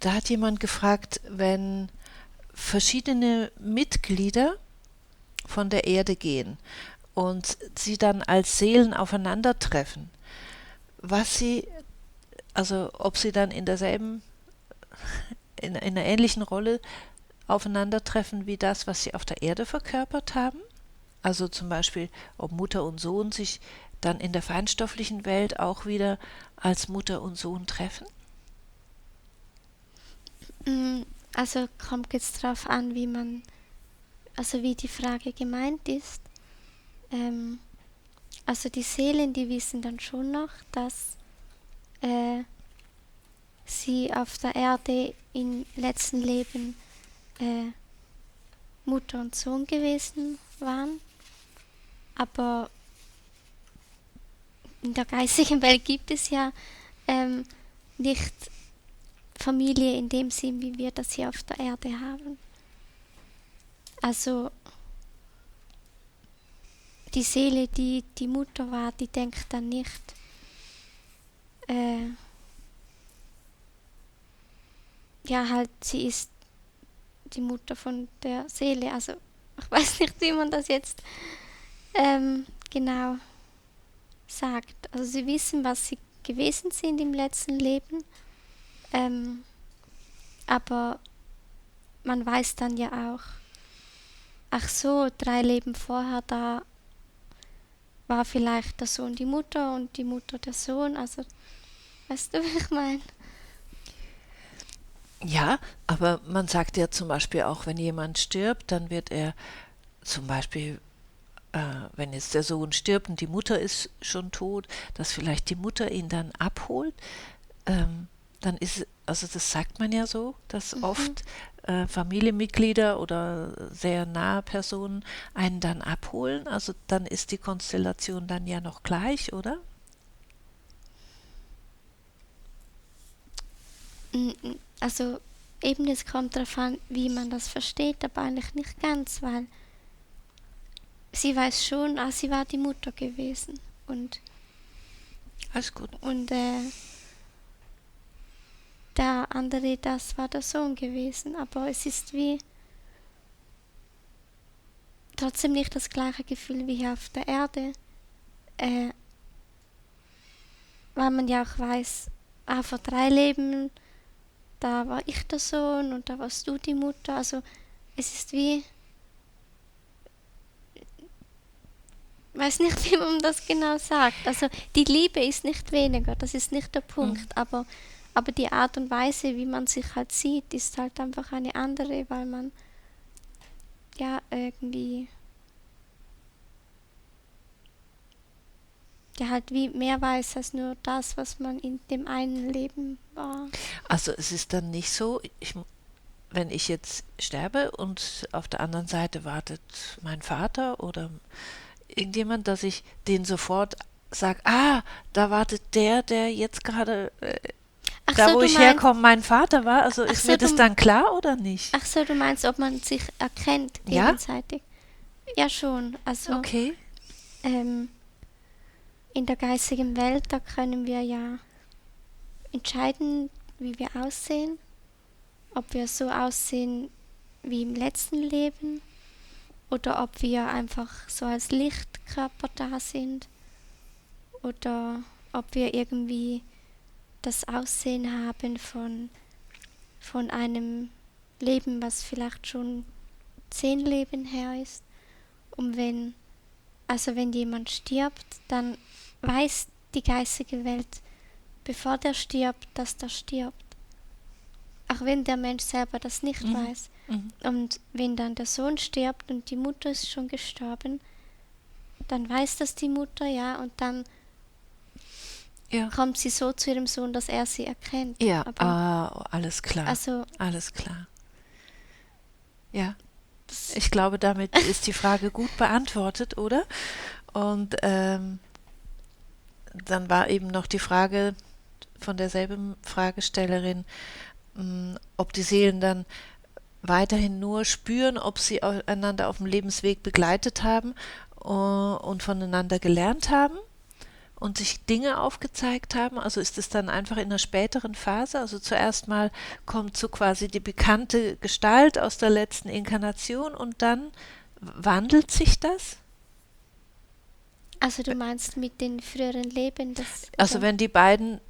da hat jemand gefragt, wenn verschiedene Mitglieder von der Erde gehen und sie dann als Seelen aufeinandertreffen, also ob sie dann in einer ähnlichen Rolle aufeinandertreffen wie das, was sie auf der Erde verkörpert haben. Also zum Beispiel, ob Mutter und Sohn sich dann in der feinstofflichen Welt auch wieder als Mutter und Sohn treffen. Also kommt jetzt drauf an, wie die Frage gemeint ist. Also die Seelen, die wissen dann schon noch, dass sie auf der Erde im letzten Leben Mutter und Sohn gewesen waren. Aber in der geistigen Welt gibt es ja nicht Familie in dem Sinn, wie wir das hier auf der Erde haben. Also die Seele, die die Mutter war, die denkt dann nicht, sie ist die Mutter von der Seele. Also ich weiß nicht, wie man das jetzt genau sagt. Also sie wissen, was sie gewesen sind im letzten Leben, aber man weiß dann ja auch, ach so, 3 Leben vorher, da war vielleicht der Sohn die Mutter und die Mutter der Sohn. Also weißt du, wie ich meine? Ja, aber man sagt ja zum Beispiel auch, wenn jemand stirbt, dann wird er zum Beispiel, wenn jetzt der Sohn stirbt und die Mutter ist schon tot, dass vielleicht die Mutter ihn dann abholt. Dann also das sagt man ja so, dass oft Familienmitglieder oder sehr nahe Personen einen dann abholen. Also dann ist die Konstellation dann ja noch gleich, oder? Also eben, es kommt darauf an, wie man das versteht, aber eigentlich nicht ganz, weil sie weiß schon, sie war die Mutter gewesen Alles gut. und der andere, das war der Sohn gewesen, aber es ist wie trotzdem nicht das gleiche Gefühl wie hier auf der Erde, weil man ja auch weiß, vor 3 Leben, da war ich der Sohn und da warst du die Mutter. Also es ist wie, weiß nicht, wie man das genau sagt. Also die Liebe ist nicht weniger, das ist nicht der Punkt, aber die Art und Weise, wie man sich halt sieht, ist halt einfach eine andere, weil man ja irgendwie ja halt wie mehr weiß als nur das, was man in dem einen Leben war. Also es ist dann nicht so, wenn ich jetzt sterbe und auf der anderen Seite wartet mein Vater oder irgendjemand, dass ich den sofort sage, da wartet der jetzt gerade, Ach da so, wo du ich meinst, herkomme, mein Vater war. Also ach ist so, mir das dann klar oder nicht? ach so, du meinst, ob man sich erkennt Ja? gegenseitig? Ja schon. Also Okay. ähm, in der geistigen Welt, da können wir ja entscheiden, wie wir aussehen, ob wir so aussehen wie im letzten Leben oder ob wir einfach so als Lichtkörper da sind oder ob wir irgendwie das Aussehen haben von einem Leben, was vielleicht schon 10 Leben her ist. Und wenn jemand stirbt, dann weiß die geistige Welt, bevor der stirbt, dass der stirbt. Auch wenn der Mensch selber das nicht weiß. Und wenn dann der Sohn stirbt und die Mutter ist schon gestorben, dann weiß das die Mutter, ja, und dann Ja. kommt sie so zu ihrem Sohn, dass er sie erkennt. Ja, Aber alles klar. also Alles klar. Ja. Ich glaube, damit ist die Frage gut beantwortet, oder? Und dann war eben noch die Frage von derselben Fragestellerin, ob die Seelen dann weiterhin nur spüren, ob sie einander auf dem Lebensweg begleitet haben und voneinander gelernt haben, und sich Dinge aufgezeigt haben? Also ist es dann einfach in einer späteren Phase? Also zuerst mal kommt so quasi die bekannte Gestalt aus der letzten Inkarnation und dann wandelt sich das? Also du meinst mit den früheren Leben, das Also oder? wenn die beiden,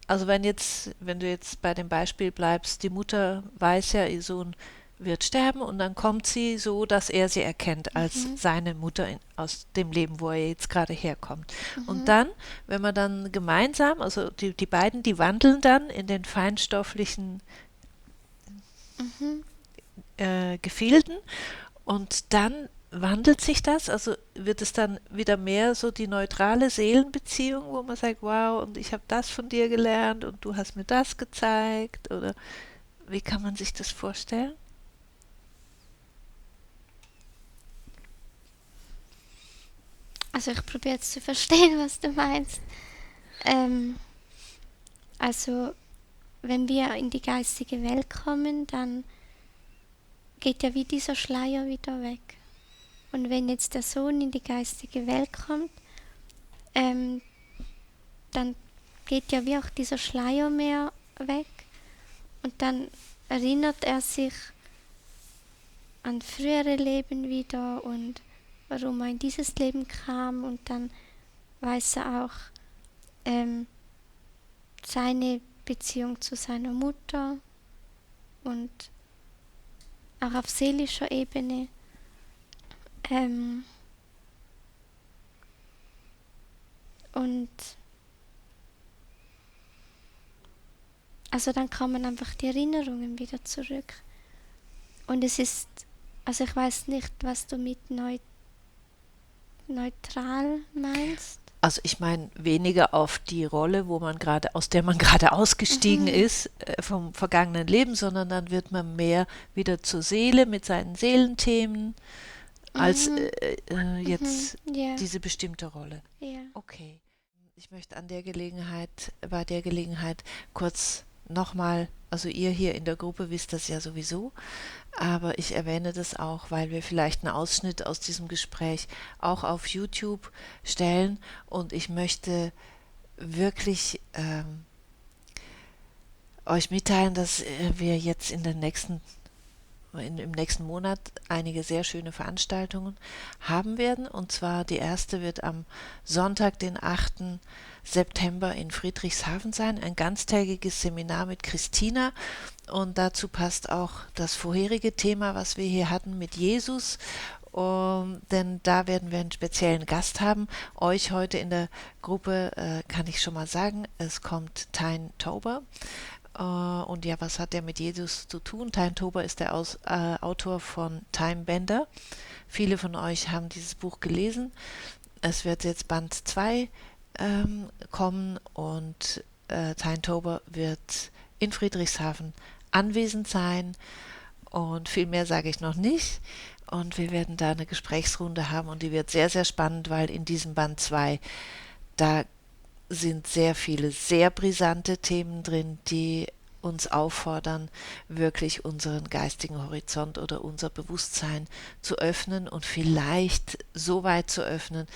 also wenn du jetzt bei dem Beispiel bleibst, die Mutter weiß ja, ihr Sohn wird sterben und dann kommt sie so, dass er sie erkennt als Mhm, seine Mutter aus dem Leben, wo er jetzt gerade herkommt. Und mhm, dann, wenn man dann gemeinsam, also die beiden, die wandeln dann in den feinstofflichen mhm. Gefilden und dann wandelt sich das, also wird es dann wieder mehr so die neutrale Seelenbeziehung, wo man sagt, wow, und ich habe das von dir gelernt und du hast mir das gezeigt, oder wie kann man sich das vorstellen? Also ich probiere jetzt zu verstehen, was du meinst. Ähm, also wenn wir in die geistige Welt kommen, dann geht ja wie dieser Schleier wieder weg. Und wenn jetzt der Sohn in die geistige Welt kommt, ähm, dann geht ja wie auch dieser Schleier mehr weg. Und dann erinnert er sich an frühere Leben wieder und warum er in dieses Leben kam. Und dann weiß er auch ähm, seine Beziehung zu seiner Mutter und auch auf seelischer Ebene. Ähm, und also dann kommen einfach die Erinnerungen wieder zurück. Und es ist, also ich weiß nicht, was du mit neutral meinst. Also ich meine weniger auf die Rolle, wo man gerade, aus der man gerade ausgestiegen Mhm. ist, vom vergangenen Leben, sondern dann wird man mehr wieder zur Seele mit seinen Seelenthemen, als Mhm. Mhm. jetzt Ja, diese bestimmte Rolle. ja. Okay. Ich möchte bei der Gelegenheit kurz nochmal, also ihr hier in der Gruppe wisst das ja sowieso, aber ich erwähne das auch, weil wir vielleicht einen Ausschnitt aus diesem Gespräch auch auf YouTube stellen und ich möchte wirklich euch mitteilen, dass wir jetzt im nächsten Monat einige sehr schöne Veranstaltungen haben werden. Und zwar die erste wird am Sonntag, den 8. September in Friedrichshafen sein. Ein ganztägiges Seminar mit Christina. Und dazu passt auch das vorherige Thema, was wir hier hatten mit Jesus. Denn da werden wir einen speziellen Gast haben. Euch heute in der Gruppe kann ich schon mal sagen, es kommt Tyne Tauber. Und ja, was hat der mit Jesus zu tun? Tyne Tauber ist der Autor von Time Bender. Viele von euch haben dieses Buch gelesen. Es wird jetzt Band 2 kommen und Tyne Tauber wird in Friedrichshafen anwesend sein und viel mehr sage ich noch nicht. Und wir werden da eine Gesprächsrunde haben und die wird sehr, sehr spannend, weil in diesem Band 2 da sind sehr viele sehr brisante Themen drin, die uns auffordern, wirklich unseren geistigen Horizont oder unser Bewusstsein zu öffnen und vielleicht so weit zu öffnen,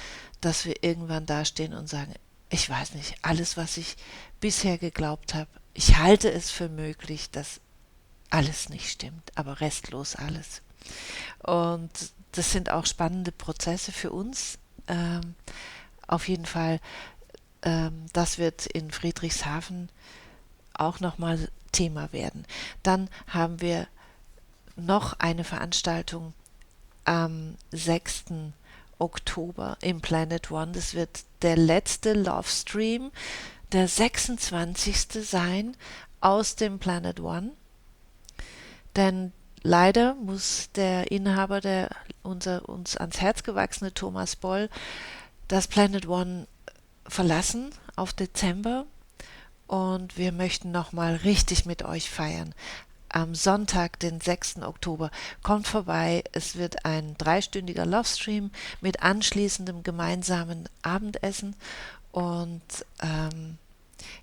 dass wir irgendwann dastehen und sagen, ich weiß nicht, alles, was ich bisher geglaubt habe, ich halte es für möglich, dass alles nicht stimmt, aber restlos alles. Und das sind auch spannende Prozesse für uns. Auf jeden Fall, das wird in Friedrichshafen auch nochmal Thema werden. Dann haben wir noch eine Veranstaltung am 6. Oktober im Planet One. Das wird der letzte Love Stream, der 26. sein aus dem Planet One. Denn leider muss der Inhaber, uns ans Herz gewachsene Thomas Boll, das Planet One verlassen auf Dezember und wir möchten nochmal richtig mit euch feiern. Am Sonntag, den 6. Oktober, kommt vorbei. Es wird ein 3-stündiger Lovestream mit anschließendem gemeinsamen Abendessen und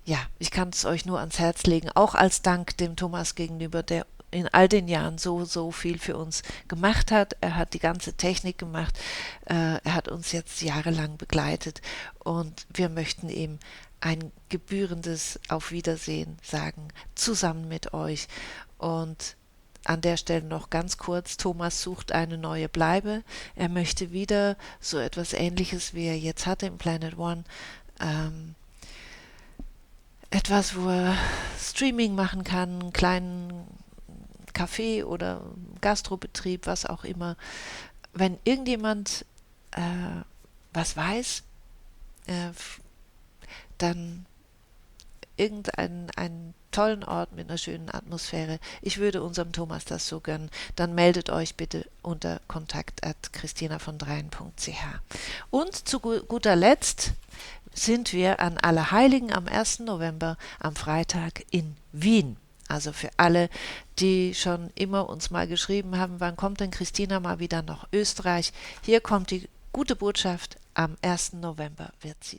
ja, ich kann es euch nur ans Herz legen, auch als Dank dem Thomas gegenüber, der in all den Jahren so viel für uns gemacht hat. Er hat die ganze Technik gemacht. Er hat uns jetzt jahrelang begleitet und wir möchten ihm ein gebührendes Auf Wiedersehen sagen, zusammen mit euch. Und an der Stelle noch ganz kurz, Thomas sucht eine neue Bleibe. Er möchte wieder so etwas Ähnliches, wie er jetzt hatte im Planet One, etwas, wo er Streaming machen kann, einen kleinen Café oder Gastrobetrieb, was auch immer. Wenn irgendjemand was weiß, dann einen tollen Ort mit einer schönen Atmosphäre. Ich würde unserem Thomas das so gönnen. Dann meldet euch bitte unter kontakt@christinavondreien.ch. Und zu guter Letzt sind wir an Allerheiligen am 1. November am Freitag in Wien. Also für alle, die schon immer uns mal geschrieben haben, wann kommt denn Christina mal wieder nach Österreich? Hier kommt die gute Botschaft, am 1. November wird sie